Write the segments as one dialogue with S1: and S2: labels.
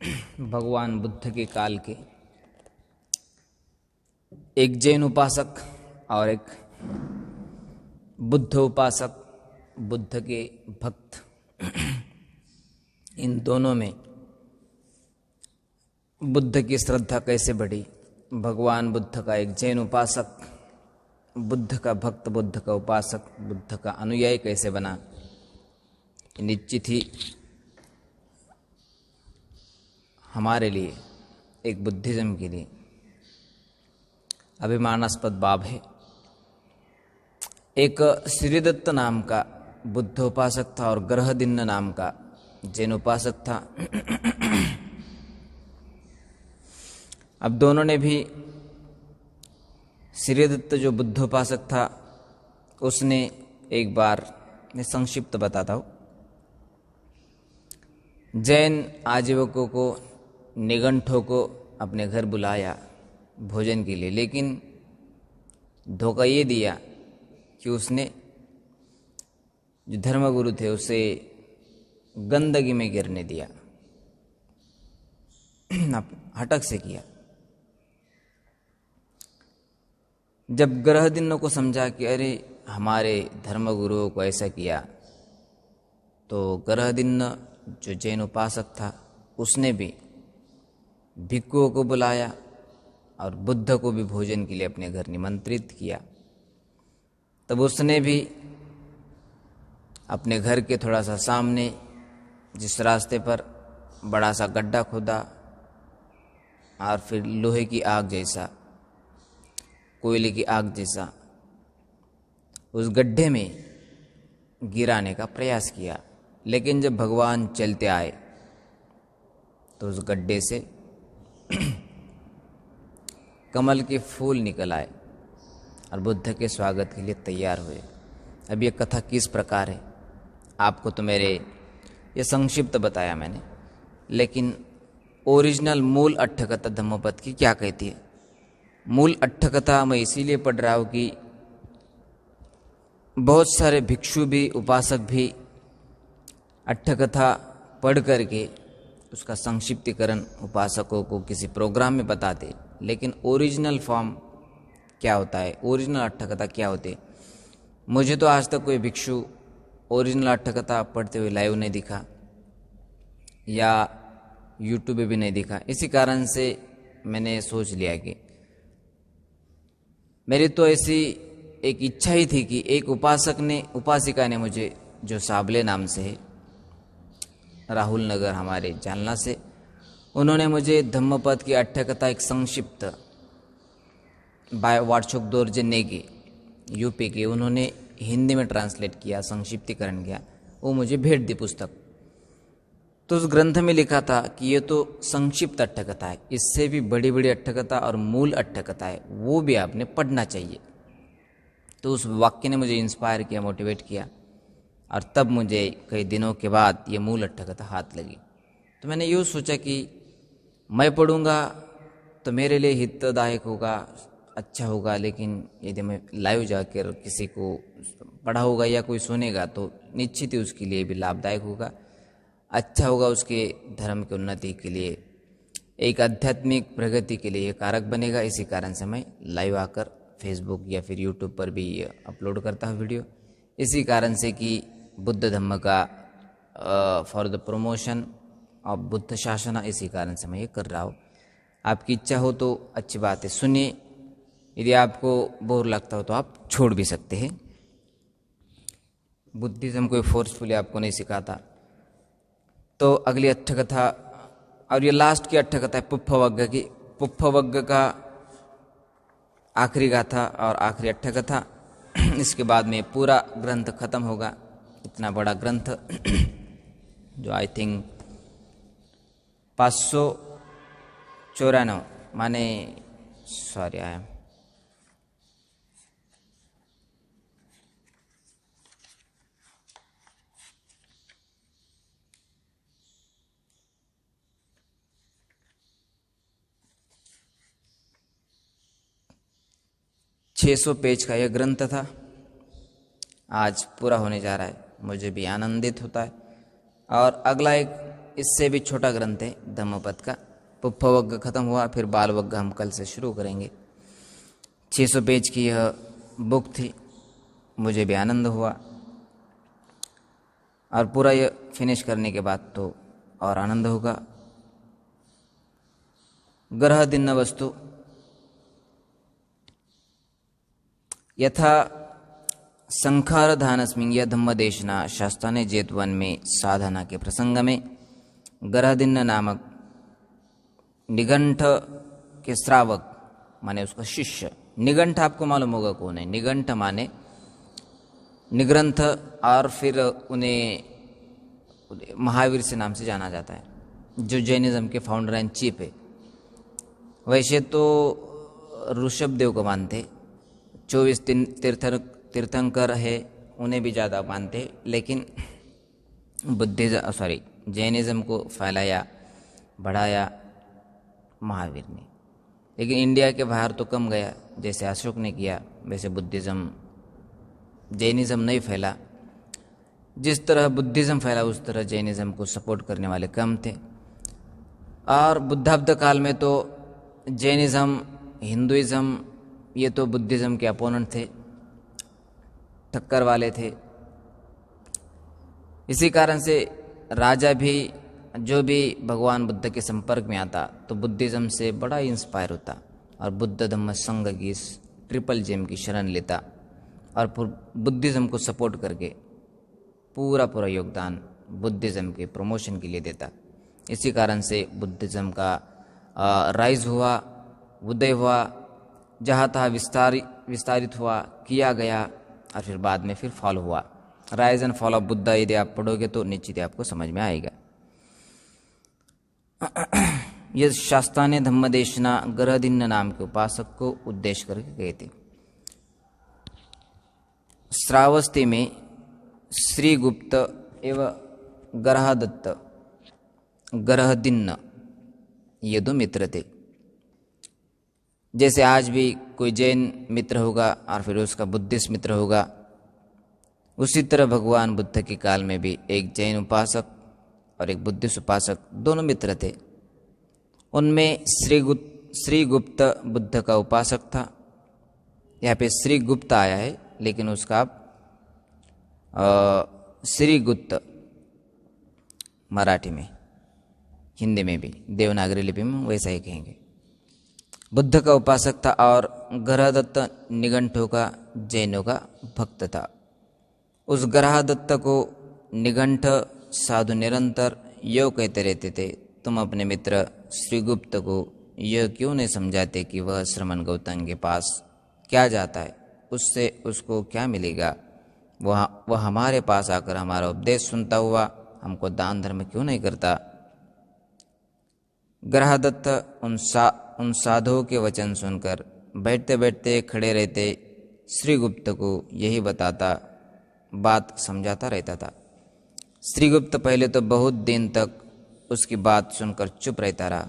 S1: भगवान बुद्ध के काल के एक जैन उपासक और एक बुद्ध उपासक, बुद्ध के भक्त, इन दोनों में बुद्ध की श्रद्धा कैसे बढ़ी। भगवान बुद्ध का एक जैन उपासक, बुद्ध का भक्त, बुद्ध का उपासक, बुद्ध का अनुयायी कैसे बना, निश्चित ही हमारे लिए, एक बुद्धिज्म के लिए अभिमानास्पद बात है। एक श्रीदत्त नाम का बुद्ध उपासक था और ग्रहदिन्न नाम का जैन उपासक था। अब दोनों ने भी, श्रीदत्त जो बुद्ध उपासक था उसने, एक बार मैं संक्षिप्त बताता हूँ, जैन आजीवकों को, निगंठों को अपने घर बुलाया भोजन के लिए, लेकिन धोखा ये दिया कि उसने, जो धर्मगुरु थे, उसे गंदगी में गिरने दिया, हटक से किया। जब ग्रहदिनों को समझा कि अरे हमारे धर्मगुरुओं को ऐसा किया, तो ग्रहदिन्न जो जैन उपासक था उसने भी भिक्षुओं को बुलाया और बुद्ध को भी भोजन के लिए अपने घर निमंत्रित किया। तब उसने भी अपने घर के थोड़ा सा सामने जिस रास्ते पर बड़ा सा गड्ढा खोदा और फिर लोहे की आग जैसा, कोयले की आग जैसा उस गड्ढे में गिराने का प्रयास किया। लेकिन जब भगवान चलते आए तो उस गड्ढे से कमल के फूल निकल आए और बुद्ध के स्वागत के लिए तैयार हुए। अब ये कथा किस प्रकार है, आपको तो मेरे ये संक्षिप्त बताया मैंने, लेकिन ओरिजिनल मूल अट्ठकथा धम्मपद की क्या कहती है। मूल अट्ठकथा मैं इसीलिए पढ़ रहा हूँ कि बहुत सारे भिक्षु भी, उपासक भी अट्ठकथा पढ़ करके उसका संक्षिप्तीकरण उपासकों को किसी प्रोग्राम में बताते, लेकिन ओरिजिनल फॉर्म क्या होता है, ओरिजिनल अट्ठकथा क्या होती है, मुझे तो आज तक कोई भिक्षु ओरिजिनल अट्ठकथा पढ़ते हुए लाइव नहीं दिखा या यूट्यूब पे भी नहीं दिखा। इसी कारण से मैंने सोच लिया कि मेरी तो ऐसी एक इच्छा ही थी कि एक उपासिका ने मुझे, जो साबले नाम से है, राहुल नगर हमारे जालना से, उन्होंने मुझे धम्मपद की अट्ठकथा एक संक्षिप्त बाय वार्षोक दोर्जे नेगी यूपी के, उन्होंने हिंदी में ट्रांसलेट किया, संक्षिप्तीकरण किया, वो मुझे भेंट दी पुस्तक। तो उस ग्रंथ में लिखा था कि ये तो संक्षिप्त अट्ठकथा है, इससे भी बड़ी बड़ी अट्ठकथा और मूल अट्ठकथा है, वो भी आपने पढ़ना चाहिए। तो उस वाक्य ने मुझे इंस्पायर किया, मोटिवेट किया, और तब मुझे कई दिनों के बाद ये मूल अट्ठकथा हाथ लगी। तो मैंने यूँ सोचा कि मैं पढ़ूँगा तो मेरे लिए हितदायक होगा, अच्छा होगा, लेकिन यदि मैं लाइव जाकर किसी को पढ़ा होगा या कोई सुनेगा तो निश्चित ही उसके लिए भी लाभदायक होगा, अच्छा होगा, उसके धर्म की उन्नति के लिए, एक आध्यात्मिक प्रगति के लिए कारक बनेगा। इसी कारण से मैं लाइव आकर फेसबुक या फिर यूट्यूब पर भी अपलोड करता हूँ वीडियो। इसी कारण से कि बुद्ध धम्म का for the promotion of Buddha Sasana, इसी कारण से मैं ये कर रहा हूँ। आपकी इच्छा हो तो अच्छी बात है, सुनिए। यदि आपको बोर लगता हो तो आप छोड़ भी सकते हैं। बुद्धिज्म कोई फोर्सफुली आपको नहीं सिखाता। तो अगली अट्ठकथा, और ये लास्ट की अट्ठकथा है पुप्पवग्ग की। पुप्पवग्ग का आखिरी गाथा और आखिरी अट्ठकथा। इसके बाद में पूरा ग्रंथ खत्म होगा। इतना बड़ा ग्रंथ जो आई थिंक 594 माने, सॉरी आई एम 600 पेज का यह ग्रंथ था। आज पूरा होने जा रहा है, मुझे भी आनंदित होता है। और अगला एक इससे भी छोटा ग्रंथ है धम्मपद का। पुप्पवग्ग खत्म हुआ, फिर बालवग्ग हम कल से शुरू करेंगे। 600 पेज की यह बुक थी, मुझे भी आनंद हुआ, और पूरा यह फिनिश करने के बाद तो और आनंद होगा। ग्रह दिन वस्तु यथा संखारधानस्मिन् यह धम्मदेशना शास्त्राने जेतवन में साधना के प्रसंग में ग्रह दिन नामक निगंठ के श्रावक माने उसका शिष्य। निगंठ आपको मालूम होगा कौन है। निगंठ माने निग्रंथ, और फिर उन्हें महावीर से नाम से जाना जाता है, जो जैनिज्म के फाउंडर एंड चीफ है। वैसे तो ऋषभ देव को मानते, 24 तीर्थंकर है उन्हें भी ज़्यादा मानते, लेकिन जैनिज्म को फैलाया बढ़ाया महावीर ने। लेकिन इंडिया के बाहर तो कम गया, जैसे अशोक ने किया, वैसे बुद्धिज़्म जैनिज्म नहीं फैला। जिस तरह बुद्धिज़्म फैला उस तरह जैनिज्म को सपोर्ट करने वाले कम थे। और बुद्धाब्द काल में तो जैनिज्म, हिंदुइज्म ये तो बुद्धिज़्म के अपोनेंट थे, टक्कर वाले थे। इसी कारण से राजा भी जो भी भगवान बुद्ध के संपर्क में आता तो बुद्धिज़्म से बड़ा इंस्पायर होता, और बुद्ध धम्म संघ की इस ट्रिपल जेम की शरण लेता, और बुद्धिज़्म को सपोर्ट करके पूरा योगदान बुद्धिज़्म के प्रमोशन के लिए देता। इसी कारण से बुद्धिज़्म का राइज हुआ, उदय हुआ, जहाँ तहाँ विस्तारित हुआ, किया गया, और फिर बाद में फिर फॉलो हुआ। Rise and fall of Buddha यदि आप पढ़ोगे तो निश्चित ही आपको समझ में आएगा। यह शास्त्रा ने धम्मदेशना ग्रहदिन्न नाम के उपासक को उद्देश्य करके गए थे। श्रावस्ती में श्रीगुप्त एवं ग्रहदत्त ग्रहदिन्न ये दो मित्र थे। जैसे आज भी कोई जैन मित्र होगा और फिर उसका बुद्धिस्ट मित्र होगा, उसी तरह भगवान बुद्ध के काल में भी एक जैन उपासक और एक बुद्धिस्ट उपासक दोनों मित्र थे। उनमें श्रीगुप्त बुद्ध का उपासक था। यहाँ पे श्रीगुप्त आया है, लेकिन उसका आप श्रीगुप्त मराठी में, हिंदी में भी देवनागरी लिपि में वैसा ही कहेंगे। बुद्ध का उपासक था और ग्रहदत्त निगंठों का, जैनों का भक्त था। उस ग्रहदत्त को निगंठ साधु निरंतर यो कहते रहते थे, तुम अपने मित्र श्रीगुप्त को यह क्यों नहीं समझाते कि वह श्रमण गौतम के पास क्या जाता है, उससे उसको क्या मिलेगा। वह हमारे पास आकर हमारा उपदेश सुनता हुआ हमको दान धर्म क्यों नहीं करता। ग्रहदत्त उन साधुओं के वचन सुनकर बैठते बैठते खड़े रहते श्रीगुप्त को यही बात समझाता रहता था। श्रीगुप्त पहले तो बहुत दिन तक उसकी बात सुनकर चुप रहता रहा,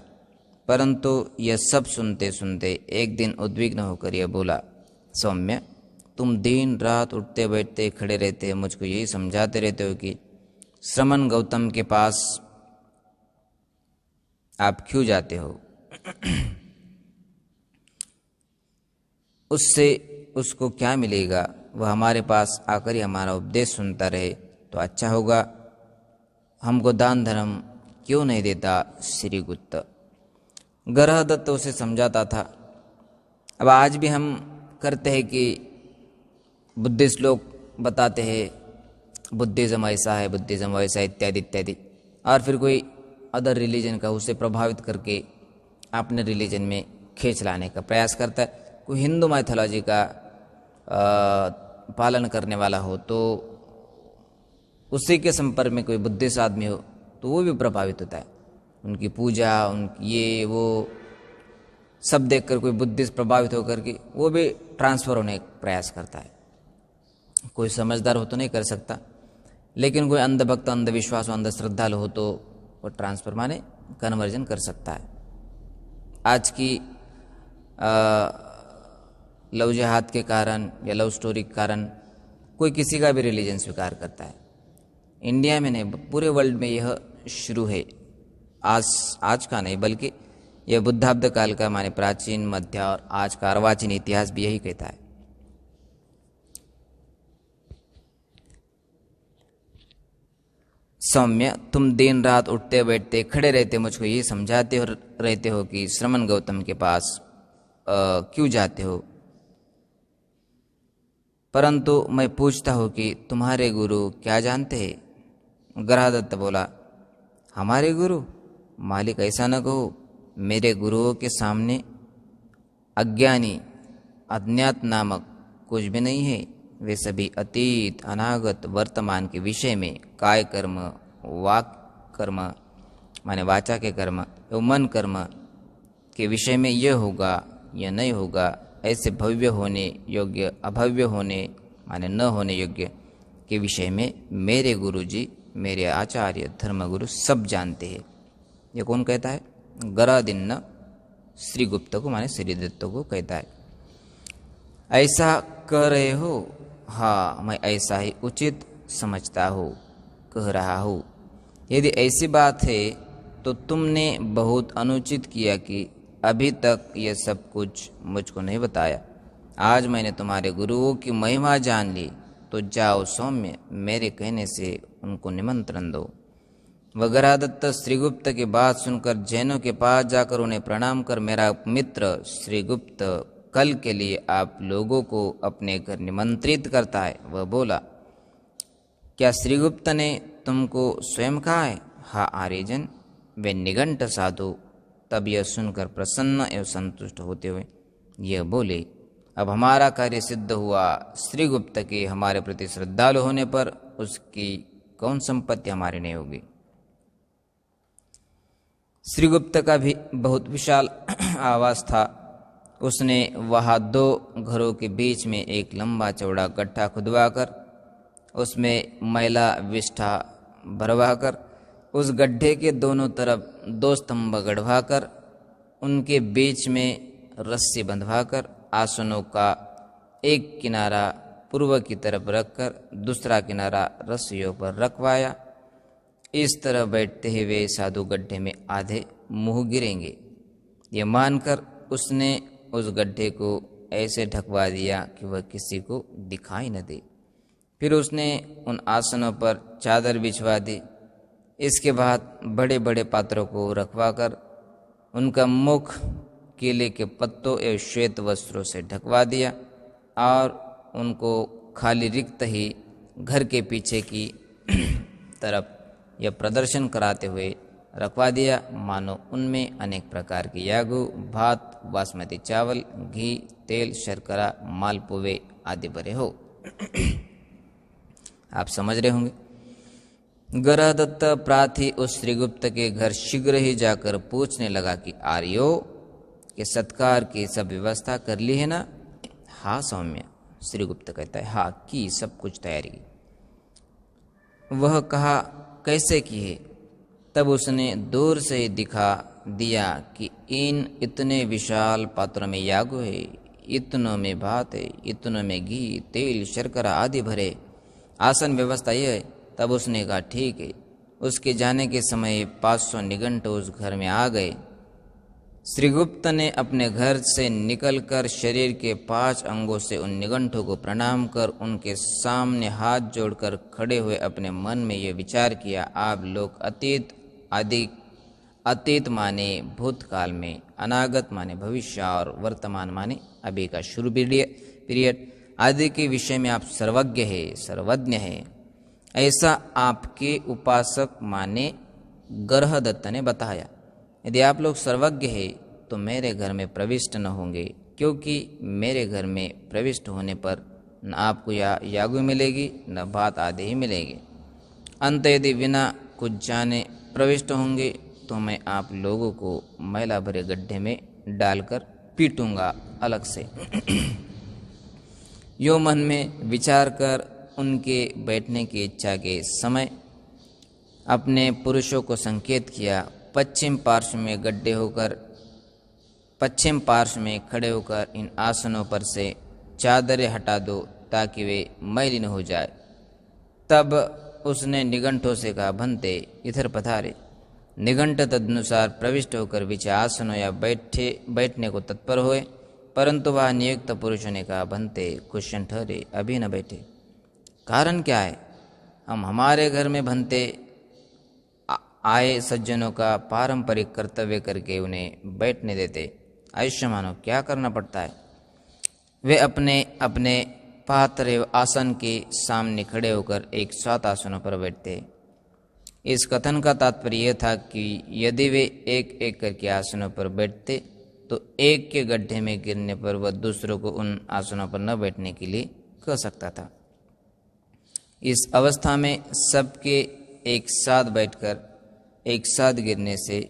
S1: परंतु यह सब सुनते सुनते एक दिन उद्विग्न होकर यह बोला, सौम्य, तुम दिन रात उठते बैठते खड़े रहते मुझको यही समझाते रहते हो कि श्रमण गौतम के पास आप क्यों जाते हो। उससे उसको क्या मिलेगा। वह हमारे पास आकर ही हमारा उपदेश सुनता रहे तो अच्छा होगा, हमको दान धर्म क्यों नहीं देता। श्रीगुप्त ग्रहदत्त उसे समझाता था। अब आज भी हम करते हैं कि बुद्धिस्ट लोग बताते हैं बुद्धिज़्म ऐसा है, बुद्धिज़्म वैसा, इत्यादि इत्यादि, और फिर कोई अदर रिलीजन का उसे प्रभावित करके अपने रिलीजन में खींच लाने का प्रयास करता है। कोई हिंदू माइथोलॉजी का पालन करने वाला हो तो उसी के संपर्क में कोई बुद्धिस्ट आदमी हो तो वो भी प्रभावित होता है। उनकी पूजा, उनकी ये वो सब देखकर कोई बुद्धिस्ट प्रभावित होकर के वो भी ट्रांसफ़र होने का प्रयास करता है। कोई समझदार हो तो नहीं कर सकता, लेकिन कोई अंधभक्त, अंधविश्वास, अंधश्रद्धालु हो तो वो ट्रांसफ़र माने कन्वर्जन कर सकता है। आज की लव जिहाद के कारण या लव स्टोरी के कारण कोई किसी का भी रिलीजन स्वीकार करता है। इंडिया में नहीं, पूरे वर्ल्ड में यह शुरू है। आज का नहीं, बल्कि यह बुद्धाब्द काल का माने प्राचीन, मध्य और आज का अर्वाचीन इतिहास भी यही कहता है। सौम्य, तुम दिन रात उठते बैठते खड़े रहते मुझको ये समझाते हो रहते हो कि श्रमण गौतम के पास क्यों जाते हो, परंतु मैं पूछता हूँ कि तुम्हारे गुरु क्या जानते हैं? गरादत्त बोला, हमारे गुरु? मालिक ऐसा न कहो, मेरे गुरुओं के सामने अज्ञानी अज्ञात नामक कुछ भी नहीं है। वे सभी अतीत, अनागत, वर्तमान के विषय में काय कर्म, वाक कर्म माने वाचा के कर्म एवं मन कर्म के विषय में यह होगा यह नहीं होगा, ऐसे भव्य होने योग्य, अभव्य होने माने न होने योग्य के विषय में मेरे गुरुजी, मेरे आचार्य धर्मगुरु सब जानते हैं। ये कौन कहता है? गरादिन्न श्रीगुप्त को माने श्रीदत्त को कहता है। ऐसा कह रहे हो? हाँ, मैं ऐसा ही उचित समझता हूँ, कह रहा हूँ। यदि ऐसी बात है तो तुमने बहुत अनुचित किया कि अभी तक यह सब कुछ मुझको नहीं बताया। आज मैंने तुम्हारे गुरुओं की महिमा जान ली, तो जाओ सौम्य, मेरे कहने से उनको निमंत्रण दो। वगरादत्त श्रीगुप्त की बात सुनकर जैनों के पास जाकर उन्हें प्रणाम कर, मेरा मित्र श्रीगुप्त कल के लिए आप लोगों को अपने घर निमंत्रित करता है। वह बोला, क्या श्रीगुप्त ने तुमको स्वयं कहा है? हाँ आर्यजन, वे निघंट साधु तब यह सुनकर प्रसन्न एवं संतुष्ट होते हुए यह बोले, अब हमारा कार्य सिद्ध हुआ। श्रीगुप्त के हमारे प्रति श्रद्धालु होने पर उसकी कौन संपत्ति हमारी नहीं होगी। श्रीगुप्त का भी बहुत विशाल आवास था। उसने वहाँ 2 घरों के बीच में एक लंबा चौड़ा गड्ढा खुदवाकर उसमें मैला विष्ठा भरवाकर उस गड्ढे के दोनों तरफ 2 स्तंभ गढ़वाकर उनके बीच में रस्सी बंधवाकर आसनों का एक किनारा पूर्व की तरफ रखकर दूसरा किनारा रस्सियों पर रखवाया। इस तरह बैठते ही वे साधु गड्ढे में आधे मुंह गिरेंगे। ये मानकर उसने उस गड्ढे को ऐसे ढकवा दिया कि वह किसी को दिखाई न दे। फिर उसने उन आसनों पर चादर बिछवा दी। इसके बाद बड़े बड़े पात्रों को रखवाकर उनका मुख केले के पत्तों एवं श्वेत वस्त्रों से ढकवा दिया और उनको खाली रिक्त ही घर के पीछे की तरफ यह प्रदर्शन कराते हुए रखवा दिया, मानो उनमें अनेक प्रकार के यागु, भात, बासमती चावल, घी, तेल, शर्करा, मालपुवे आदि भरे हो। आप समझ रहे होंगे। गरादत्त प्रार्थी उस श्रीगुप्त के घर शीघ्र ही जाकर पूछने लगा कि आर्यो के सत्कार की सब व्यवस्था कर ली है ना? हाँ सौम्य, श्रीगुप्त कहता है, हाँ की, सब कुछ तैयारी की। वह कहा, कैसे की है? तब उसने दूर से ही दिखा दिया कि इतने विशाल पात्रों में यागु है, इतनों में भात है, इतनों में घी, तेल, शर्करा आदि भरे। आसन व्यवस्था यह है। तब उसने कहा, ठीक है। उसके जाने के समय 500 निघंट उस घर में आ गए। श्रीगुप्त ने अपने घर से निकलकर शरीर के 5 अंगों से उन निघंटों को प्रणाम कर उनके सामने हाथ जोड़कर खड़े हुए अपने मन में यह विचार किया, आप लोग अतीत माने भूतकाल में, अनागत माने भविष्य और वर्तमान माने अभी का शुरू पीरियड आदि के विषय में आप सर्वज्ञ है, सर्वज्ञ है। ऐसा आपके उपासक माने गरहदत्त ने बताया। यदि आप लोग सर्वज्ञ है तो मेरे घर में प्रविष्ट न होंगे, क्योंकि मेरे घर में प्रविष्ट होने पर न आपको यागु मिलेगी न भात आदि ही मिलेगी। अंत यदि बिना कुछ जाने प्रविष्ट होंगे तो मैं आप लोगों को मैला भरे गड्ढे में डालकर पीटूंगा अलग से। यो मन में विचार कर उनके बैठने की इच्छा के समय अपने पुरुषों को संकेत किया, पश्चिम पार्श्व में खड़े होकर इन आसनों पर से चादरें हटा दो ताकि वे मैली न हो जाए। तब उसने निघंटों से कहा, भंते इधर पधारे। निघंट तदनुसार प्रविष्ट होकर पीछे आसनों या बैठने को तत्पर हुए, परंतु वह नियुक्त पुरुषों ने कहा, भंते कुछ क्षण ठहरे, अभी न बैठे। कारण क्या है? हम हमारे घर में भंते आए सज्जनों का पारंपरिक कर्तव्य करके उन्हें बैठने देते। आयुष्य मानो क्या करना पड़ता है। वे अपने अपने पात्र एवं आसन के सामने खड़े होकर एक सात आसनों पर बैठते। इस कथन का तात्पर्य यह था कि यदि वे एक एक करके आसनों पर बैठते तो एक के गड्ढे में गिरने पर वह दूसरों को उन आसनों पर न बैठने के लिए कह सकता था। इस अवस्था में सबके एक साथ बैठकर एक साथ गिरने से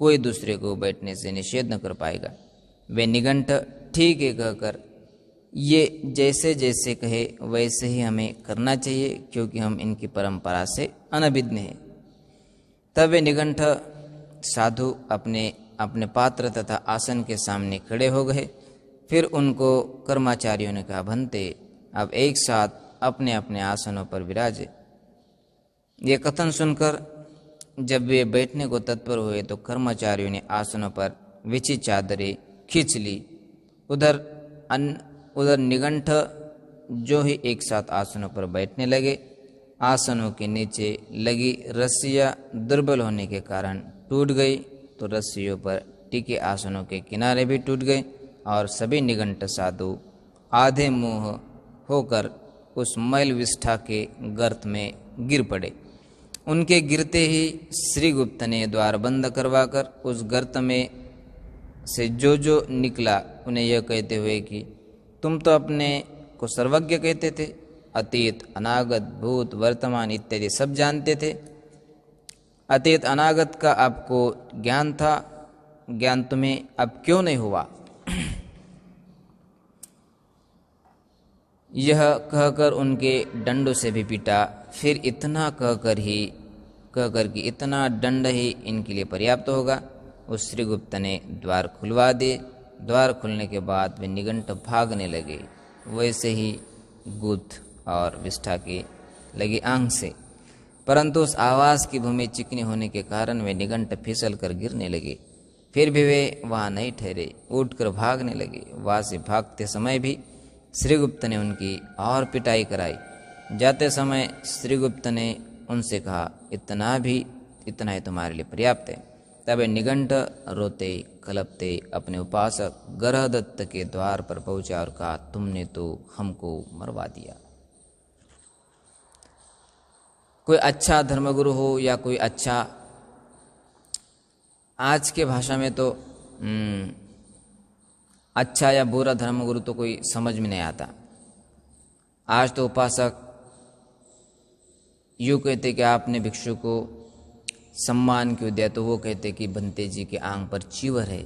S1: कोई दूसरे को बैठने से निषेध न कर पाएगा। वे निघंट ठीक है कहकर ये जैसे जैसे कहे वैसे ही हमें करना चाहिए, क्योंकि हम इनकी परंपरा से अनभिज्ञ हैं। तब वे निघंट साधु अपने अपने पात्र तथा आसन के सामने खड़े हो गए। फिर उनको कर्मचारियों ने कहा, भंते अब एक साथ अपने अपने आसनों पर विराजे। ये कथन सुनकर जब वे बैठने को तत्पर हुए तो कर्मचारियों ने आसनों पर विछी चादरें खींच ली। उधर निघंट जो ही एक साथ आसनों पर बैठने लगे, आसनों के नीचे लगी रस्सियां दुर्बल होने के कारण टूट गई, तो रस्सियों पर टिके आसनों के किनारे भी टूट गए और सभी निघंट साधु आधे मुंह होकर उस मैल विष्ठा के गर्त में गिर पड़े। उनके गिरते ही श्रीगुप्त ने द्वार बंद करवाकर उस गर्त में से जो निकला उन्हें यह कहते हुए कि तुम तो अपने को सर्वज्ञ कहते थे, अतीत अनागत भूत वर्तमान इत्यादि सब जानते थे। अतीत अनागत का आपको ज्ञान था, ज्ञान तुम्हें अब क्यों नहीं हुआ? यह कहकर उनके डंडों से भी पीटा। फिर इतना कहकर कि इतना दंड ही इनके लिए पर्याप्त होगा, उस श्रीगुप्त ने द्वार खुलवा दिए। द्वार खुलने के बाद वे निघंट भागने लगे, वैसे ही गुथ और विष्ठा की लगी आंख से। परंतु उस आवास की भूमि चिकनी होने के कारण वे निघंट फिसल कर गिरने लगे। फिर भी वे वहाँ नहीं ठहरे, उठकर भागने लगे। वहाँ से भागते समय भी श्रीगुप्त ने उनकी और पिटाई कराई। जाते समय श्रीगुप्त ने उनसे कहा, इतना ही तुम्हारे लिए पर्याप्त है। तब निघंट रोते कलपते अपने उपासक गरहदत्त के द्वार पर पहुंचा और कहा, तुमने तो हमको मरवा दिया। कोई अच्छा धर्मगुरु हो या कोई अच्छा, आज के भाषा में तो अच्छा या बुरा धर्मगुरु तो कोई समझ में नहीं आता। आज तो उपासक यूँ कहते कि आपने भिक्षु को सम्मान क्यों दिया, तो वो कहते कि भंते जी के आंग पर चीवर है।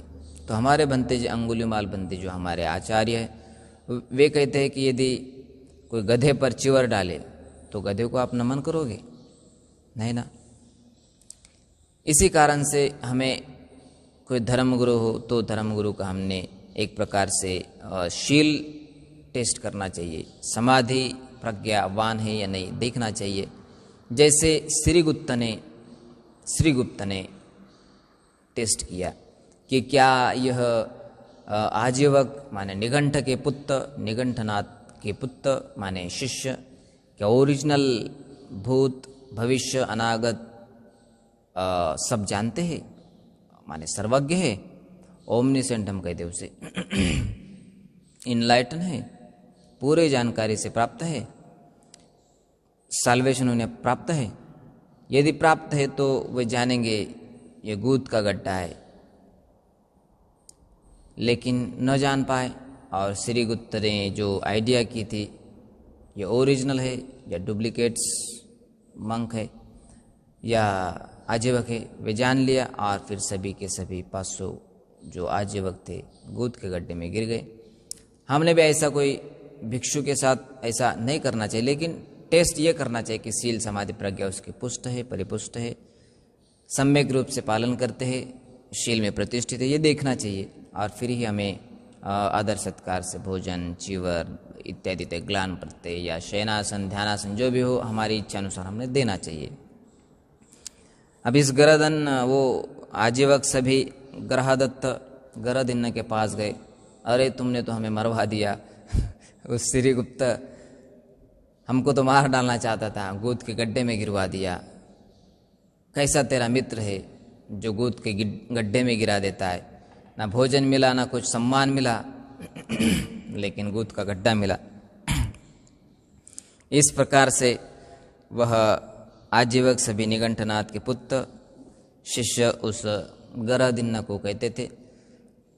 S1: तो हमारे भंते जी अंगुलीमाल भंते जो हमारे आचार्य है, वे कहते हैं कि यदि कोई गधे पर चीवर डाले तो गधे को आप नमन करोगे? नहीं ना। इसी कारण से हमें कोई धर्मगुरु हो तो धर्मगुरु का हमने एक प्रकार से शील टेस्ट करना चाहिए, समाधि प्रज्ञावान है या नहीं देखना चाहिए। जैसे श्रीगुप्त ने टेस्ट किया कि क्या यह आजीवक माने निघंट के पुत्र, निघंटनाथ के पुत्र माने शिष्य, क्या ओरिजिनल भूत भविष्य अनागत सब जानते हैं, माने सर्वज्ञ है, ओमनिसेंट हम कहते उसे, इनलाइटन है, पूरे जानकारी से प्राप्त है, साल्वेशन उन्हें प्राप्त है। यदि प्राप्त है तो वे जानेंगे ये गूद का गड्ढा है, लेकिन न जान पाए। और श्रीगुप्त ने जो आइडिया की थी ये ओरिजिनल है या डुप्लीकेट्स मंक है या आजीवक है, वे जान लिया और फिर सभी के सभी 500 जो आजीवक थे गूद के गड्ढे में गिर गए। हमने भी ऐसा कोई भिक्षु के साथ ऐसा नहीं करना चाहिए, लेकिन टेस्ट ये करना चाहिए कि शील समाधि प्रज्ञा उसकी पुष्ट है, परिपुष्ट है, सम्यक रूप से पालन करते हैं, शील में प्रतिष्ठित है, ये देखना चाहिए। और फिर ही हमें आदर सत्कार से भोजन चीवर इत्यादि थे, ग्लान प्रत्यय या शयनासन, ध्यानासन, जो भी हो हमारी इच्छा अनुसार हमने देना चाहिए। अब इस गरदन वो आजीवक सभी ग्रहदत्त गरदिन्न के पास गए, अरे तुमने तो हमें मरवा दिया उस श्रीगुप्त हमको तो मार डालना चाहता था, गोद के गड्ढे में गिरवा दिया। कैसा तेरा मित्र है जो गोद के गड्ढे में गिरा देता है, ना भोजन मिला ना कुछ सम्मान मिला लेकिन गोद का गड्ढा मिला। इस प्रकार से वह आजीवक सभी निगंठनाथ के पुत्र शिष्य उस गरदिन्न को कहते थे।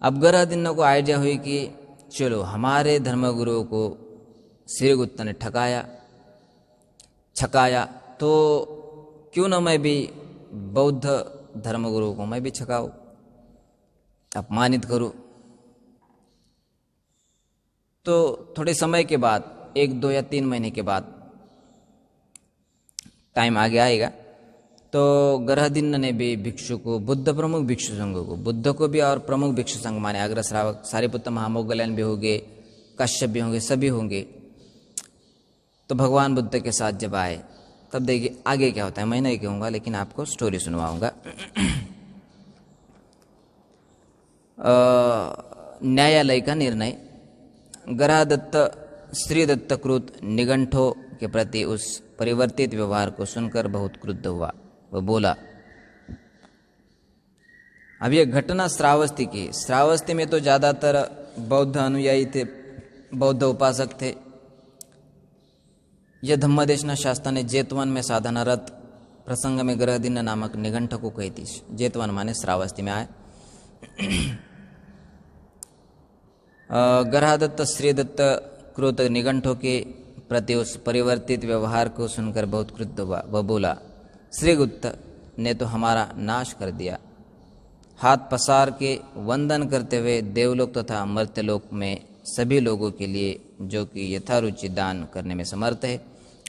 S1: अब गरदिन्न को आइडिया हुई कि चलो हमारे धर्मगुरुओं को श्रीगुप्त ने छकाया तो क्यों न मैं भी बौद्ध धर्मगुरु को मैं भी छकाऊं, अपमानित करूं। तो थोड़े समय के बाद, 1, 2 या 3 महीने के बाद, टाइम आगे आएगा, तो गरदिन्न ने भी भिक्षु को, बुद्ध प्रमुख भिक्षु संघ को, बुद्ध को भी और प्रमुख भिक्षु संघ माने अग्र श्रावक सारिपुत्र महामोगल्यान भी होंगे, कश्यप भी होंगे, सभी होंगे। तो भगवान बुद्ध के साथ जब आए तब देखिए आगे क्या होता है। मैं नहीं कहूँगा लेकिन आपको स्टोरी सुनवाऊंगा। न्यायालय का निर्णय, गरादत्त श्रीदत्तकृत निगंठों के प्रति उस परिवर्तित व्यवहार को सुनकर बहुत क्रुद्ध हुआ। वो बोला, अब यह घटना श्रावस्ती की, श्रावस्ती में तो ज़्यादातर बौद्ध अनुयायी थे, बौद्ध उपासक थे। यह धम्मदेशना शास्त्र ने जेतवन में साधनारत प्रसंग में गरदिन्न नामक निगंठ को कही थी। जेतवन माने श्रावस्ती में आए। गरहादत्त श्रीदत्त कृत निगंठों के प्रति उस परिवर्तित व्यवहार को सुनकर बहुत क्रुद्ध हुआ। वह बोला, श्रीगुप्त ने तो हमारा नाश कर दिया। हाथ पसार के वंदन करते हुए देवलोक तथा मर्त्यलोक में सभी लोगों के लिए जो कि यथारुचि दान करने में समर्थ है,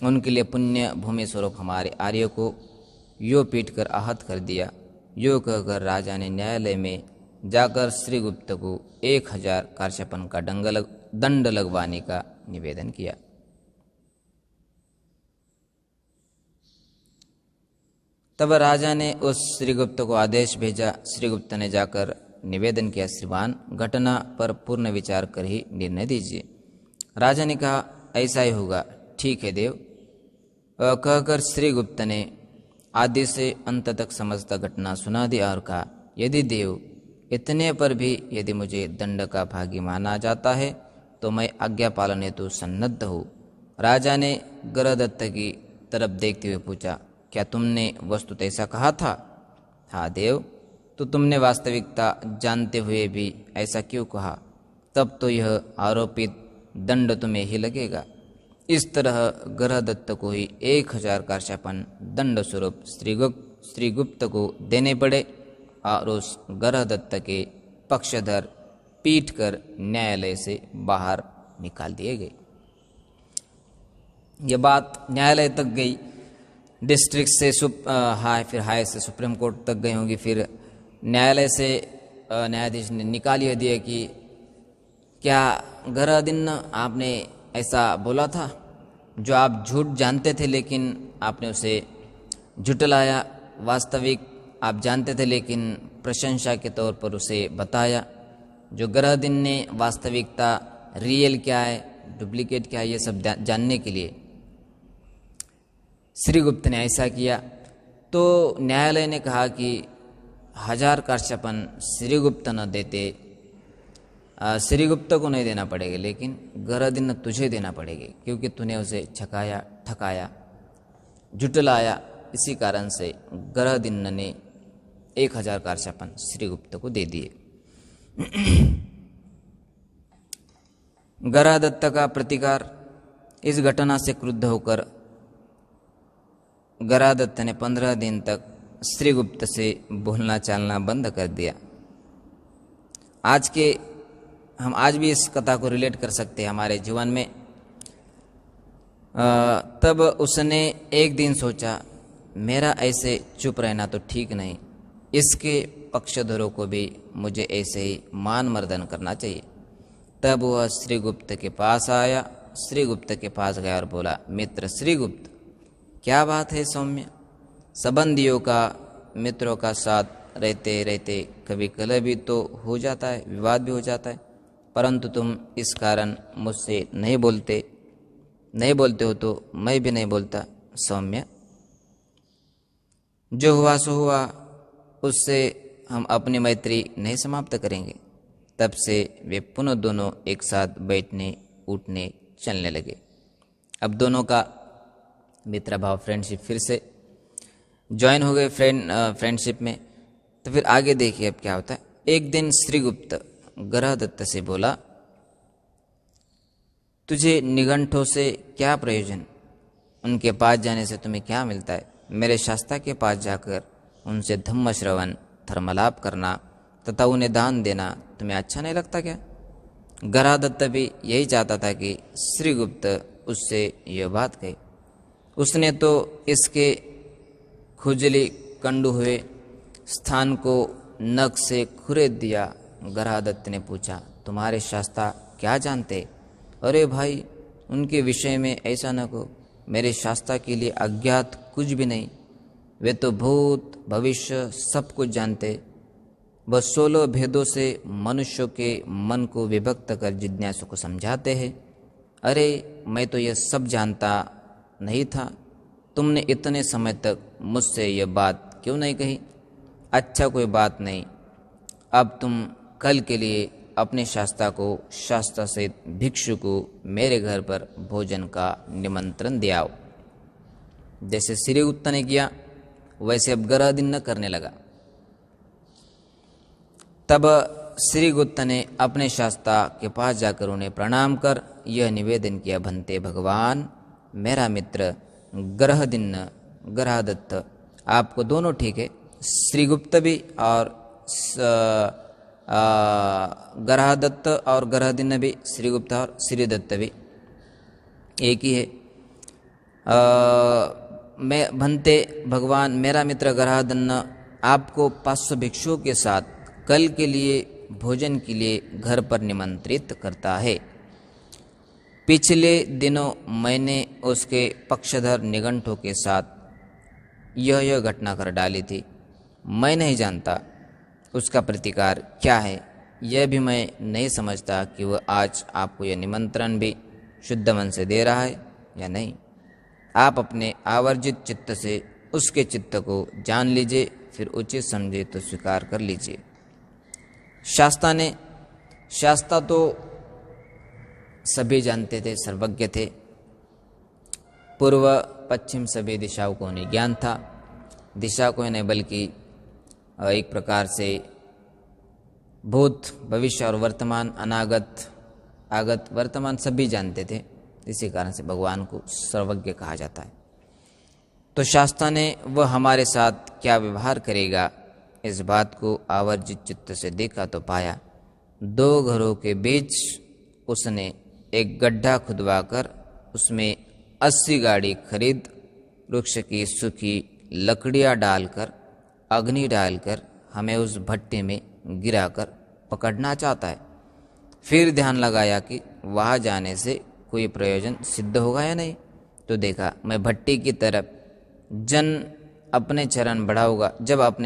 S1: उनके लिए पुण्य भूमि स्वरूप हमारे आर्य को यो पीट कर आहत कर दिया। यो कहकर राजा ने न्यायालय में जाकर श्रीगुप्त को 1000 कार्शपन का दंड लगवाने का निवेदन किया। तब राजा ने उस श्रीगुप्त को आदेश भेजा। श्रीगुप्त ने जाकर निवेदन किया, श्रीमान, घटना पर पूर्ण विचार कर ही निर्णय दीजिए। राजा ने कहा, ऐसा ही होगा, ठीक है देव। कहकर श्रीगुप्त ने आदि से अंत तक समस्त घटना सुना दी और कहा, यदि देव इतने पर भी यदि मुझे दंड का भागी माना जाता है तो मैं आज्ञा पालन हेतु सन्नद्ध हूँ। राजा ने गरदत्त की तरफ देखते हुए पूछा, क्या तुमने वस्तुतः ऐसा कहा था? हाँ देव। तो तुमने वास्तविकता जानते हुए भी ऐसा क्यों कहा? तब तो यह आरोपित दंड तुम्हें ही लगेगा। इस तरह गरदत्त को ही 1000 कार्शपन दंड स्वरूप श्रीगुप्त को देने पड़े और उस गरदत्त के पक्षधर पीट कर न्यायालय से बाहर निकाल दिए गए। यह बात न्यायालय तक गई, डिस्ट्रिक्ट से फिर हाई से सुप्रीम कोर्ट तक गई होंगी। फिर न्यायालय से न्यायाधीश ने निकाल यह दिया कि क्या गरदिन्न आपने ऐसा बोला था जो आप झूठ जानते थे लेकिन आपने उसे झुटलाया, वास्तविक आप जानते थे लेकिन प्रशंसा के तौर पर उसे बताया। जो गरदिन्न ने वास्तविकता रियल क्या है, डुप्लीकेट क्या है, ये सब जानने के लिए श्रीगुप्त ने ऐसा किया। तो न्यायालय ने कहा कि 1000 कार्शपन श्रीगुप्त न देते, श्रीगुप्त को नहीं देना पड़ेगा, लेकिन गरदिन्न तुझे देना पड़ेगा क्योंकि तूने उसे छकाया, ठकाया, झुटलाया। इसी कारण से गरदिन्न ने 1000 कार्शपन श्रीगुप्त को दे दिए। गरदत्त का प्रतिकार। इस घटना से क्रुद्ध होकर गरदत्त ने 15 दिन तक श्रीगुप्त से बोलना चालना बंद कर दिया। हम आज भी इस कथा को रिलेट कर सकते हैं हमारे जीवन में। तब उसने एक दिन सोचा, मेरा ऐसे चुप रहना तो ठीक नहीं, इसके पक्षधरों को भी मुझे ऐसे ही मान मर्दन करना चाहिए। तब वह श्रीगुप्त के पास आया श्रीगुप्त के पास गया और बोला, मित्र श्रीगुप्त, क्या बात है सौम्य, संबंधियों का मित्रों का साथ रहते रहते कभी कलह भी तो हो जाता है, विवाद भी हो जाता है, परंतु तुम इस कारण मुझसे नहीं बोलते हो तो मैं भी नहीं बोलता। सौम्य, जो हुआ सो हुआ, उससे हम अपनी मैत्री नहीं समाप्त करेंगे। तब से वे पुनः दोनों एक साथ बैठने उठने चलने लगे। अब दोनों का मित्र भाव, फ्रेंडशिप फिर से ज्वाइन हो गए फ्रेंडशिप में। तो फिर आगे देखिए अब क्या होता है। एक दिन श्रीगुप्त ग्रहदत्त से बोला, तुझे निघंटों से क्या प्रयोजन, उनके पास जाने से तुम्हें क्या मिलता है? मेरे शास्ता के पास जाकर उनसे धम्म श्रवण धर्मलाप करना तथा उन्हें दान देना तुम्हें अच्छा नहीं लगता क्या? ग्रहदत्त भी यही चाहता था कि श्रीगुप्त उससे यह बात कहे। उसने तो इसके खुजली कंडू हुए स्थान को नख से खुरेद दिया। ग्रहदत्त ने पूछा, तुम्हारे शास्ता क्या जानते? अरे भाई, उनके विषय में ऐसा न कहो, मेरे शास्ता के लिए अज्ञात कुछ भी नहीं, वे तो भूत भविष्य सब कुछ जानते। वह 16 भेदों से मनुष्यों के मन को विभक्त कर जिज्ञासु को समझाते हैं। अरे मैं तो यह सब जानता नहीं था, तुमने इतने समय तक मुझसे यह बात क्यों नहीं कही? अच्छा कोई बात नहीं, अब तुम कल के लिए अपने शास्ता को शास्त्र सहित भिक्षु को मेरे घर पर भोजन का निमंत्रण दियाओ। जैसे श्रीगुप्त ने किया वैसे अब ग्रहदिन न करने लगा। तब श्रीगुप्त ने अपने शास्ता के पास जाकर उन्हें प्रणाम कर यह निवेदन किया, भंते भगवान, मेरा मित्र ग्रहदत्त, आपको दोनों ठीक है, श्रीगुप्त भी और ग्रहदत्त और ग्रहदिन भी, श्रीगुप्त और श्रीदत्त भी एक ही है। मैं भंते भगवान, मेरा मित्र ग्रहदिन आपको 500 भिक्षुओं के साथ कल के लिए भोजन के लिए घर पर निमंत्रित करता है। पिछले दिनों मैंने उसके पक्षधर निघंटों के साथ यह घटना कर डाली थी। मैं नहीं जानता उसका प्रतिकार क्या है, यह भी मैं नहीं समझता कि वह आज आपको यह निमंत्रण भी शुद्ध मन से दे रहा है या नहीं। आप अपने आवर्जित चित्त से उसके चित्त को जान लीजिए, फिर उचित समझे तो स्वीकार कर लीजिए। शास्ता तो सभी जानते थे, सर्वज्ञ थे। पूर्व पश्चिम सभी दिशाओं को उन्हें ज्ञान था। दिशा को नहीं बल्कि एक प्रकार से भूत भविष्य और वर्तमान, अनागत आगत वर्तमान सभी जानते थे। इसी कारण से भगवान को सर्वज्ञ कहा जाता है। तो शास्ता ने वह हमारे साथ क्या व्यवहार करेगा, इस बात को आवर्जित चित्त से देखा तो पाया 2 घरों के बीच उसने एक गड्ढा खुदवाकर उसमें 80 गाड़ी खरीद वृक्ष की सूखी लकड़ियां डालकर, अग्नि डालकर हमें उस भट्टे में गिराकर पकड़ना चाहता है। फिर ध्यान लगाया कि वहां जाने से कोई प्रयोजन सिद्ध होगा या नहीं। तो देखा, मैं भट्टी की तरफ जब अपने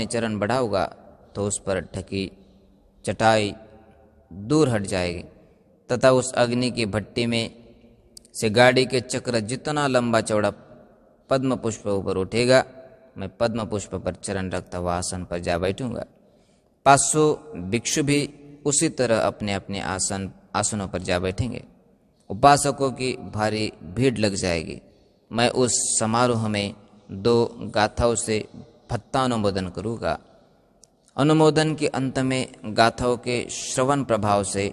S1: चरण बढ़ाऊंगा तो उस पर ढकी चटाई दूर हट जाएगी तथा उस अग्नि की भट्टी में से गाड़ी के चक्र जितना लंबा चौड़ा पद्म पुष्प ऊपर उठेगा, मैं पद्म पुष्प पर चरण रखता हुआ आसन पर जा बैठूंगा। 500 भिक्षु भी उसी तरह अपने अपने आसनों पर जा बैठेंगे। उपासकों की भारी भीड़ लग जाएगी। मैं उस समारोह में 2 गाथाओं से भक्तानुमोदन करूँगा। अनुमोदन के अंत में गाथाओं के श्रवण प्रभाव से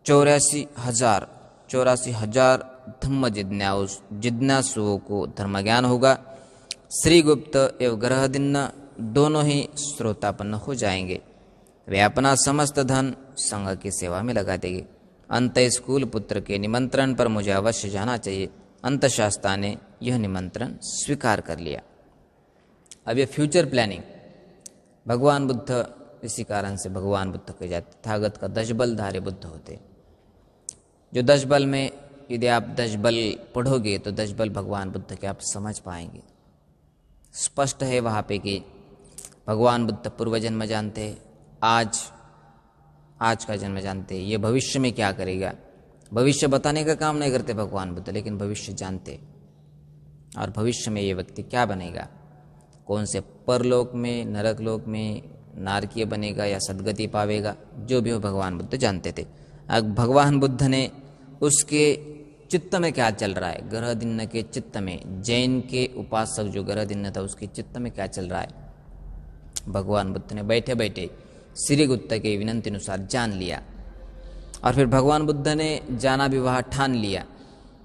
S1: 84,000 धम्म जिज्ञासुओं को धर्मज्ञान होगा। श्रीगुप्त एवं ग्रहदिन दोनों ही श्रोतापन्न हो जाएंगे। वे अपना समस्त धन संघ की सेवा में लगा देंगे। अंत स्कूल पुत्र के निमंत्रण पर मुझे अवश्य जाना चाहिए। अंतशास्ता ने यह निमंत्रण स्वीकार कर लिया। अब ये फ्यूचर प्लानिंग, भगवान बुद्ध, इसी कारण से भगवान बुद्ध कहे जाते, तथागत का 10 बलधारे बुद्ध होते। जो 10 बल में यदि आप 10 बल पढ़ोगे तो 10 बल भगवान बुद्ध के आप समझ पाएंगे। स्पष्ट है वहाँ पे कि भगवान बुद्ध पूर्व जन्म जानते हैं, आज का जन्म जानते हैं, ये भविष्य में क्या करेगा। भविष्य बताने का काम नहीं करते भगवान बुद्ध, लेकिन भविष्य जानते और भविष्य में ये व्यक्ति क्या बनेगा, कौन से परलोक में, नरक लोक में नारकीय बनेगा या सद्गति पावेगा, जो भी हो भगवान बुद्ध जानते थे। अब भगवान बुद्ध ने उसके चित्त में क्या चल रहा है, ग्रहदिन्य के चित्त में, जैन के उपासक जो ग्रहदिन्य था उसके चित्त में क्या चल रहा है, भगवान बुद्ध ने बैठे बैठे श्रीगुप्त के विनंती अनुसार जान लिया। और फिर भगवान बुद्ध ने जाना भी वहाँ ठान लिया।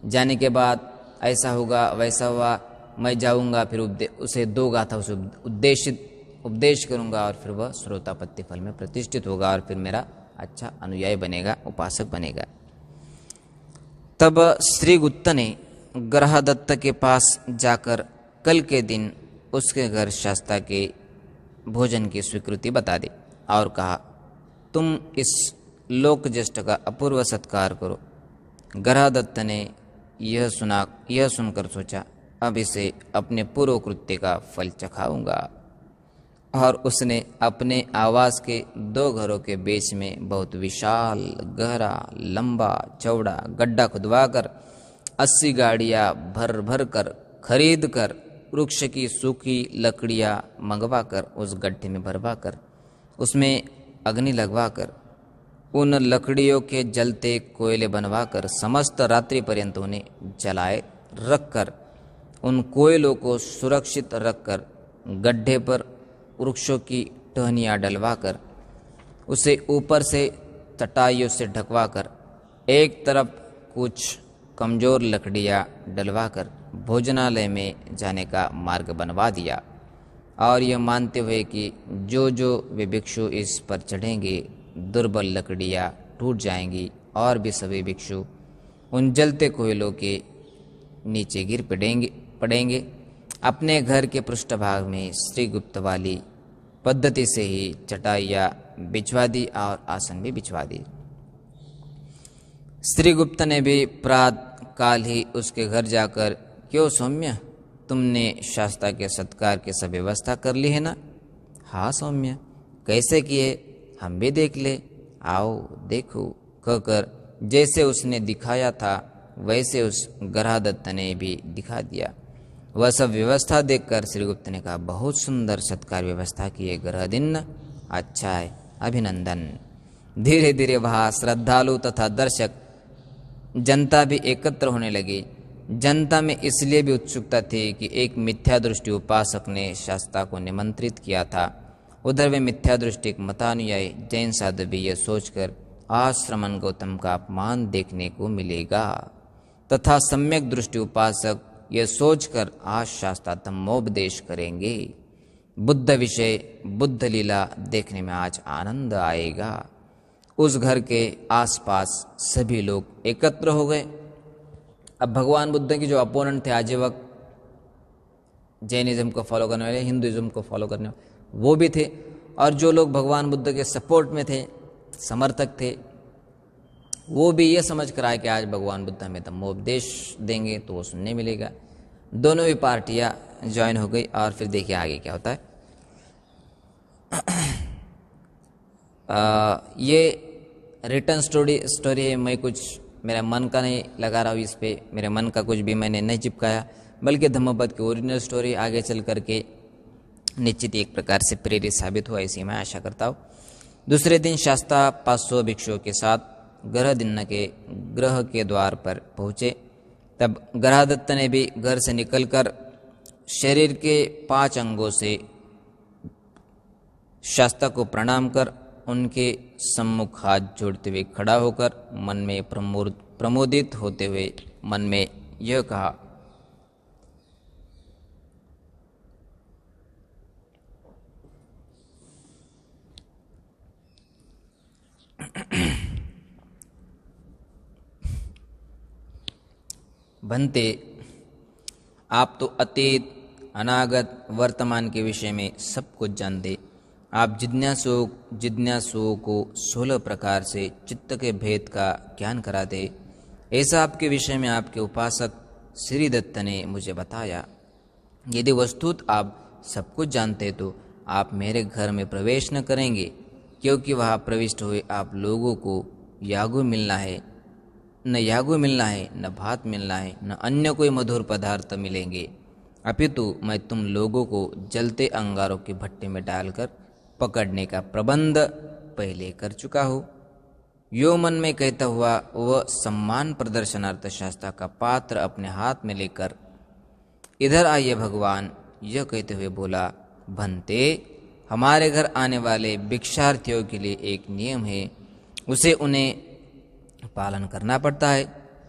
S1: जाने के बाद ऐसा होगा वैसा हुआ, मैं जाऊँगा, फिर उसे 2 गाथा उसे उपदेश करूँगा और फिर वह श्रोतापत्ति फल में प्रतिष्ठित होगा और फिर मेरा अच्छा अनुयायी बनेगा, उपासक बनेगा। तब श्रीगुप्त ने ग्रहदत्त के पास जाकर कल के दिन उसके घर शास्ता के भोजन की स्वीकृति बता दी और कहा, तुम इस लोक ज्येष्ठ का अपूर्व सत्कार करो। ग्रहदत्त ने यह सुनकर सोचा, अब इसे अपने पूर्व कृत्य का फल चखाऊंगा। और उसने अपने आवास के 2 घरों के बीच में बहुत विशाल, गहरा, लंबा, चौड़ा गड्ढा खुदवाकर 80 गाड़ियां भर भर कर खरीद कर वृक्ष की सूखी लकड़ियां मंगवाकर उस गड्ढे में भरवाकर उसमें अग्नि लगवाकर उन लकड़ियों के जलते कोयले बनवाकर समस्त रात्रि पर्यंत उन्हें जलाए रखकर उन कोयलों को सुरक्षित रखकर गड्ढे पर वृक्षों की टहनियाँ डलवाकर उसे ऊपर से चटाइयों से ढकवाकर एक तरफ कुछ कमजोर लकड़ियाँ डलवाकर भोजनालय में जाने का मार्ग बनवा दिया। और यह मानते हुए कि जो वे भिक्षु इस पर चढ़ेंगे दुर्बल लकड़ियाँ टूट जाएंगी और भी सभी भिक्षु उन जलते कोयलों के नीचे गिर पड़ेंगे। अपने घर के पृष्ठभाग में श्रीगुप्त वाली पद्धति से ही चटाइयाँ बिछवा दी और आसन भी बिछवा दी। श्रीगुप्त ने भी प्रातः काल ही उसके घर जाकर, क्यों सौम्य, तुमने शास्ता के सत्कार की सब व्यवस्था कर ली है ना? हाँ सौम्य, कैसे किए, हम भी देख ले, आओ देखो, कहकर जैसे उसने दिखाया था वैसे उस ग्रहदत्त ने भी दिखा दिया। वह सब व्यवस्था देखकर श्रीगुप्त ने कहा, बहुत सुंदर सत्कार व्यवस्था की है ग्रहदिन्य, अच्छा है, अभिनंदन। धीरे धीरे वहाँ श्रद्धालु तथा दर्शक जनता भी एकत्र होने लगी। जनता में इसलिए भी उत्सुकता थी कि एक मिथ्या दृष्टि उपासक ने शास्ता को निमंत्रित किया था। उधर वे मिथ्या दृष्टि मतानुयायी जैन साधु भी यह सोचकर आश्रमण गौतम का अपमान देखने को मिलेगा तथा सम्यक दृष्टि उपासक यह सोचकर आज शास्ता धम्मोपदेश करेंगे। बुद्ध विषय, बुद्ध लीला देखने में आज आनंद आएगा। उस घर के आसपास सभी लोग एकत्र हो गए। अब भगवान बुद्ध के जो अपोनेंट थे आजीवक जैनिज्म को फॉलो करने वाले, हिंदुइज्म को फॉलो करने वाले, वो भी थे, और जो लोग भगवान बुद्ध के सपोर्ट में थे, समर्थक थे, वो भी ये समझ कर आए कि आज भगवान बुद्ध हमें धम्मोपदेश देंगे तो वो सुनने मिलेगा। दोनों ही पार्टियां ज्वाइन हो गई और फिर देखिए आगे क्या होता है। ये रिटर्न स्टोरी है। मैं कुछ मेरा मन का नहीं लगा रहा हूँ इस पे, मेरे मन का कुछ भी मैंने नहीं चिपकाया, बल्कि धम्मपद की ओरिजिनल स्टोरी आगे चल करके निश्चित एक प्रकार से प्रेरित साबित हुआ, ऐसी मैं आशा करता हूँ। दूसरे दिन शास्ता 500 भिक्षुओं के साथ ग्रहदिन्य के ग्रह के द्वार पर पहुँचे। तब ग्रहदत्त ने भी घर से निकलकर शरीर के 5 अंगों से शास्ता को प्रणाम कर उनके सम्मुख हाथ जोड़ते हुए खड़ा होकर मन में प्रमोदित होते हुए मन में यह कहा, बनते, आप तो अतीत, अनागत, वर्तमान के विषय में सब कुछ जानते। आप जिज्ञासुओं को 16 प्रकार से चित्त के भेद का ज्ञान कराते। ऐसा आपके विषय में आपके उपासक श्रीदत्त ने मुझे बताया। यदि वस्तुत आप सब कुछ जानते तो आप मेरे घर में प्रवेश न करेंगे, क्योंकि वहाँ प्रविष्ट हुए आप लोगों को यागु मिलना है, न भात मिलना है, न अन्य कोई मधुर पदार्थ मिलेंगे, अपितु मैं तुम लोगों को जलते अंगारों के भट्टे में डालकर पकड़ने का प्रबंध पहले कर चुका हूँ। यो मन में कहता हुआ वह सम्मान प्रदर्शनार्थ शास्त्र का पात्र अपने हाथ में लेकर इधर आइए भगवान, यह कहते हुए बोला, भंते, हमारे घर आने वाले भिक्षार्थियों के लिए एक नियम है, उसे उन्हें पालन करना पड़ता है।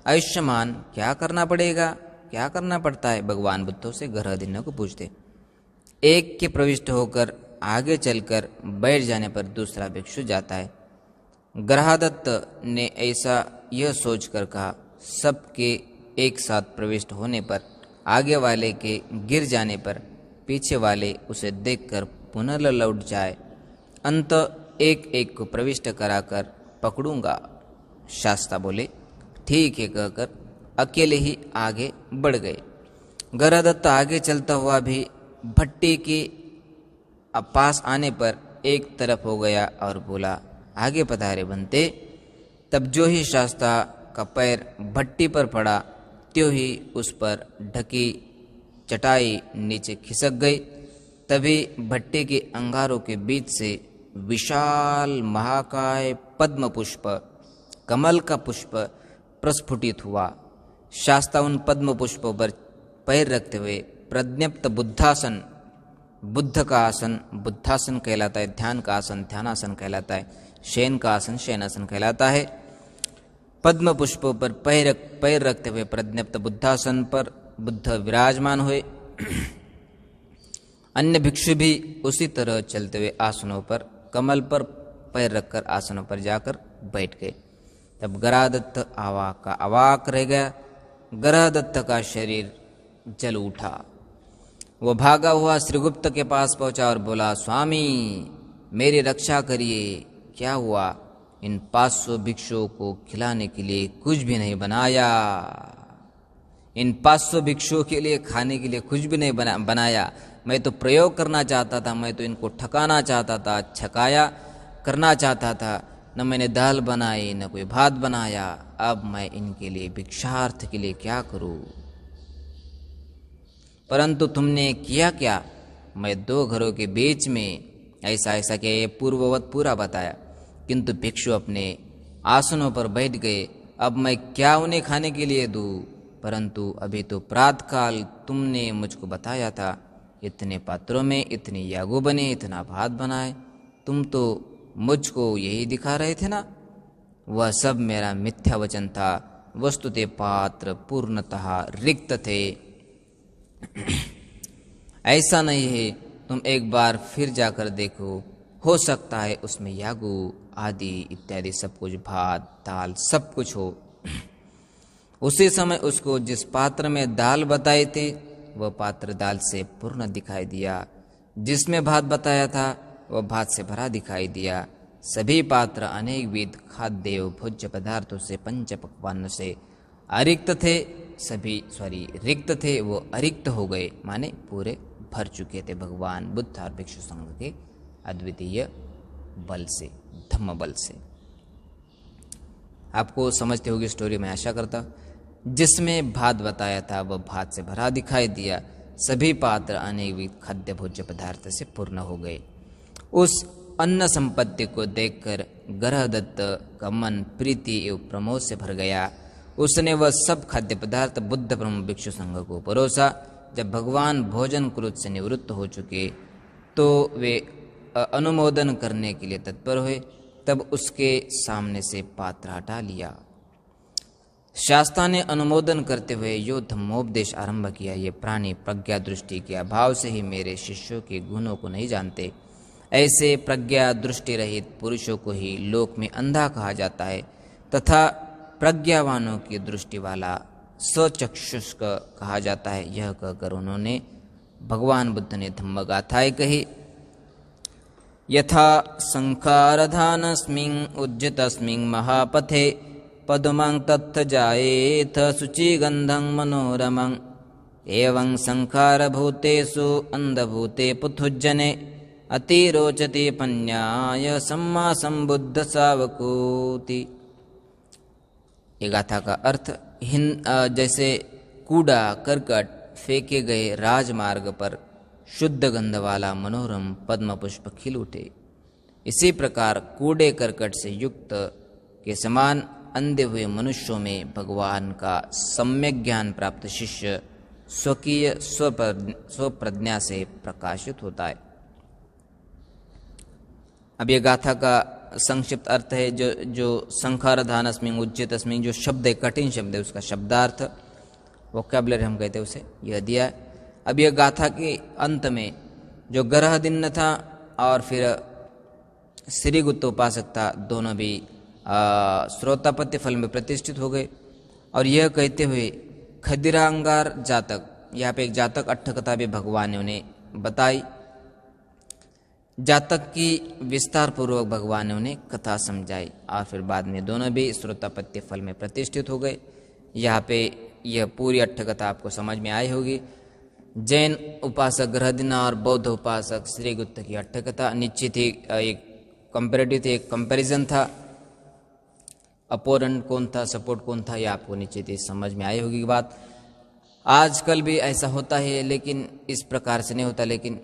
S1: आयुष्मान, क्या करना पड़ेगा, क्या करना पड़ता है? भगवान बुद्धों से ग्रहदिनों को पूछते। एक के प्रविष्ट होकर आगे चलकर बैठ जाने पर दूसरा भिक्षु जाता है। ग्रहदत्त ने ऐसा यह सोचकर कहा, सबके एक साथ प्रविष्ट होने पर, आगे वाले के गिर जाने पर पीछे वाले उसे देखकर पुनः लौट जाए, अंत एक एक को प्रविष्ट कराकर पकड़ूंगा। शास्ता बोले, ठीक है कहकर अकेले ही आगे बढ़ गए। ग्रहदत्त आगे चलता हुआ भी भट्टी के पास आने पर एक तरफ हो गया और बोला, आगे पधारे बनते। तब जो ही शास्ता का पैर भट्टी पर पड़ा, त्यों ही उस पर ढकी चटाई नीचे खिसक गई। तभी भट्टी के अंगारों के बीच से विशाल महाकाय पद्म पुष्प, कमल का पुष्प प्रस्फुटित हुआ। शास्ता उन पद्म पुष्पों पर पैर रखते हुए प्रज्ञप्त बुद्धासन, बुद्ध का आसन बुद्धासन कहलाता है, ध्यान का आसन ध्यानासन कहलाता है, शयन का आसन शयनासन कहलाता है। पद्म पुष्पों पर पैर रखते हुए प्रज्ञप्त बुद्धासन पर बुद्ध विराजमान हुए। अन्य भिक्षु भी उसी तरह चलते हुए आसनों पर कमल पर पैर रखकर आसनों पर जाकर बैठ गए। तब ग्रहदत्त अवाक रह गया। ग्रहदत्त का शरीर जल उठा। वह भागा हुआ श्रीगुप्त के पास पहुंचा और बोला, स्वामी मेरी रक्षा करिए, क्या हुआ? इन 500 भिक्षुओं को खिलाने के लिए कुछ भी नहीं बनाया, इन 500 भिक्षुओं के लिए खाने के लिए कुछ भी नहीं बनाया। मैं तो प्रयोग करना चाहता था, मैं तो इनको ठकाना चाहता था, छकाया करना चाहता था, न मैंने दाल बनाई न कोई भात बनाया। अब मैं इनके लिए भिक्षार्थ के लिए क्या करूं? परंतु तुमने किया क्या? मैं 2 घरों के बीच में ऐसा ऐसा किया, ये पूर्ववत पूरा बताया। किंतु भिक्षु अपने आसनों पर बैठ गए। अब मैं क्या उन्हें खाने के लिए दूं? परंतु अभी तो प्रातःकाल तुमने मुझको बताया था, इतने पात्रों में इतने यागो बने, इतना भात बनाए। तुम तो मुझको यही दिखा रहे थे ना? वह सब मेरा मिथ्या वचन था। वस्तुतः पात्र पूर्णतः रिक्त थे। ऐसा नहीं है, तुम एक बार फिर जाकर देखो, हो सकता है उसमें यागु आदि इत्यादि सब कुछ, भात दाल सब कुछ हो। उसी समय उसको जिस पात्र में दाल बताए थे वह पात्र दाल से पूर्ण दिखाई दिया, जिसमें भात बताया था वह भात से भरा दिखाई दिया। सभी पात्र अनेक विध खाद्य भोज्य पदार्थों से, पंच पकवान से अरिक्त थे। रिक्त थे, वो अरिक्त हो गए, माने पूरे भर चुके थे भगवान बुद्ध और भिक्षु संघ के अद्वितीय बल से, धम्म बल से। आपको समझते होगी स्टोरी, मैं आशा करता। जिसमें भात बताया था वह भात से भरा दिखाई दिया। सभी पात्र अनेक विध खाद्य भोज्य पदार्थ से पूर्ण हो गए। उस अन्न संपत्ति को देखकर ग्रहदत्त का मन प्रीति एवं प्रमोद से भर गया। उसने वह सब खाद्य पदार्थ बुद्ध ब्रह्म भिक्षु संघ को परोसा। जब भगवान भोजन क्रोध से निवृत्त हो चुके तो वे अनुमोदन करने के लिए तत्पर हुए। तब उसके सामने से पात्र हटा लिया। शास्ता ने अनुमोदन करते हुए यो धम्मोपदेश आरंभ किया, ये प्राणी प्रज्ञा दृष्टि के अभाव से ही मेरे शिष्यों के गुणों को नहीं जानते। ऐसे प्रज्ञा दृष्टि रहित पुरुषों को ही लोक में अंधा कहा जाता है, तथा प्रज्ञावानों की दृष्टि वाला सचक्षुष्क कहा जाता है। यह कहकर उन्होंने भगवान बुद्ध ने धम्म गाथाएं कही। यथा संखारधानस्मिं उज्जितस्मिं महापथे पदुमं तत्थ जायेथ शुचिगन्धं मनोरमं एवं संखारभूतेषु अन्धभूते पुथुज्जने अतिरोचते पन्याय सम्मा संबुद्ध सावकोति। ये गाथा का अर्थ जैसे कूड़ा करकट फेंके गए राजमार्ग पर शुद्ध गंध वाला मनोरम पद्म पुष्प खिल उठे, इसी प्रकार कूड़े करकट से युक्त के समान अंधे हुए मनुष्यों में भगवान का सम्यक ज्ञान प्राप्त शिष्य स्वकीय स्वप्रज्ञा से प्रकाशित होता है। अब ये गाथा का संक्षिप्त अर्थ है जो संखारधानस्मिं उच्चतस्मिं, जो शब्द है कठिन शब्द है, उसका शब्दार्थ वोकैबुलरी हम कहते हैं उसे यह दिया है। अब यह गाथा के अंत में जो ग्रह दिन था और फिर श्रीगुप्त उपासक था, दोनों भी श्रोतापत्य फल में प्रतिष्ठित हो गए। और यह कहते हुए खदिरांगार जातक, यहाँ पे एक जातक अट्ठ कथा भी भगवान ने उन्हें बताई। जातक की विस्तार पूर्वक भगवान ने उन्हें कथा समझाई और फिर बाद में दोनों भी श्रोतापत्य फल में प्रतिष्ठित हो गए। यहाँ पे यह पूरी अट्ठ कथा आपको समझ में आई होगी। जैन उपासक ग्रहदिना और बौद्ध उपासक श्रीगुप्त की अट्ठ कथा निश्चित ही एक कंपेरेटिव थी, एक कंपैरिजन था। अपोनेंट कौन था, सपोर्ट कौन था, यह आपको निश्चित ही समझ में आई होगी बात। आजकल भी ऐसा होता है, लेकिन इस प्रकार से नहीं होता। लेकिन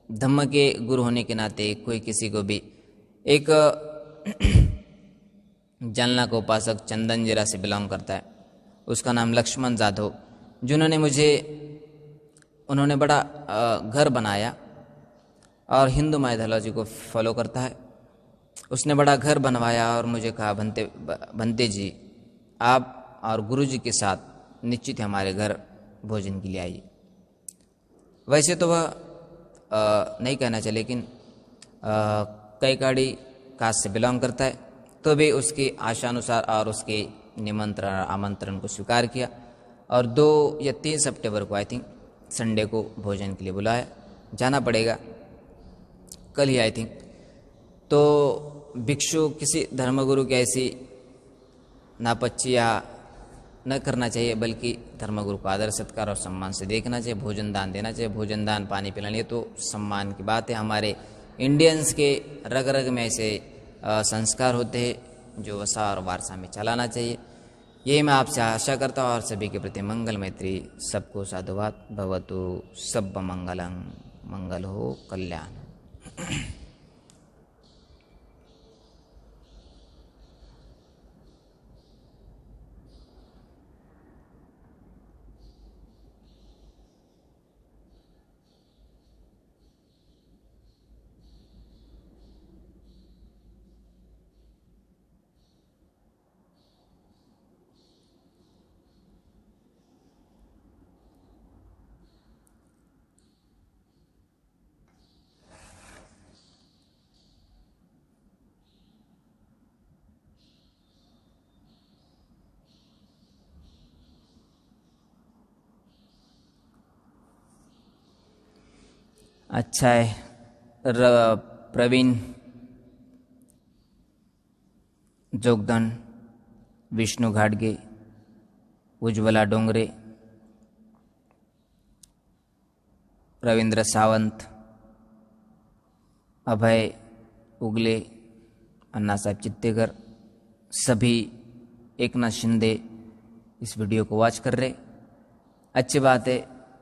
S1: धम्म के गुरु होने के नाते कोई किसी को भी एक जालना का उपासक चंदन जिला से बिलोंग करता है, उसका नाम लक्ष्मण जाधव, जिन्होंने उन्होंने बड़ा घर बनाया और हिंदू माइथोलॉजी को फॉलो करता है। उसने बड़ा घर बनवाया और मुझे कहा, भंते जी आप और गुरु जी के साथ निश्चित हमारे घर भोजन के लिए आइए। वैसे तो वह नहीं कहना चाहिए, लेकिन कैकाड़ी कास्ट से बिलोंग करता है, तो भी उसकी आशानुसार और उसके निमंत्रण आमंत्रण को स्वीकार किया और 2 या 3 सितंबर को आई थिंक संडे को भोजन के लिए बुलाया। जाना पड़ेगा, कल ही आई थिंक। तो भिक्षु किसी धर्मगुरु की ऐसी नापच्चिया न करना चाहिए, बल्कि धर्मगुरु को आदर सत्कार और सम्मान से देखना चाहिए। भोजन दान देना चाहिए, भोजन दान पानी पिलाना, ये तो सम्मान की बात है। हमारे इंडियंस के रग रग में ऐसे संस्कार होते हैं जो वसा और वारसा में चलाना चाहिए। यही मैं आपसे आशा करता हूँ और सभी के प्रति मंगल मैत्री। सबको साधुवाद भवतु, सब मंगलं, मंगल हो, कल्याण। अच्छा है। प्रवीण जोगदंड, विष्णु घाटगे, उज्ज्वला डोंगरे, रविंद्र सावंत, अभय उगले, अन्ना साहब चित्तेकर, सभी एकनाथ शिंदे इस वीडियो को वॉच कर रहे। अच्छी बात है,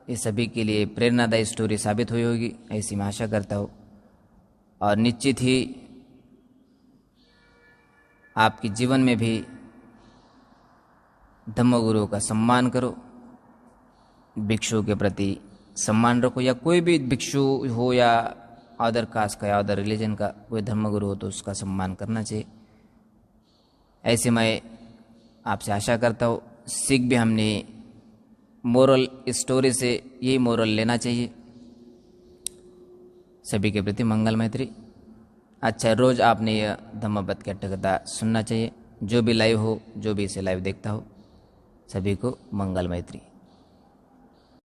S1: ये सभी के लिए प्रेरणादायी स्टोरी साबित हुई होगी, ऐसी मैं आशा करता हूँ। और निश्चित ही आपके जीवन में भी धम्मगुरु का सम्मान करो, भिक्षु के प्रति सम्मान रखो, या कोई भी भिक्षु हो या अदर कास्ट का या अदर रिलीजन का कोई धर्मगुरु हो तो उसका सम्मान करना चाहिए। ऐसे मैं आपसे आशा करता हूँ। सीख भी हमने मोरल स्टोरी से यही मोरल लेना चाहिए। सभी के प्रति मंगल मैत्री। अच्छा, रोज़ आपने यह धम्मपद की अट्ठकथा सुनना चाहिए। जो भी लाइव हो, जो भी इसे लाइव देखता हो, सभी को मंगल मैत्री।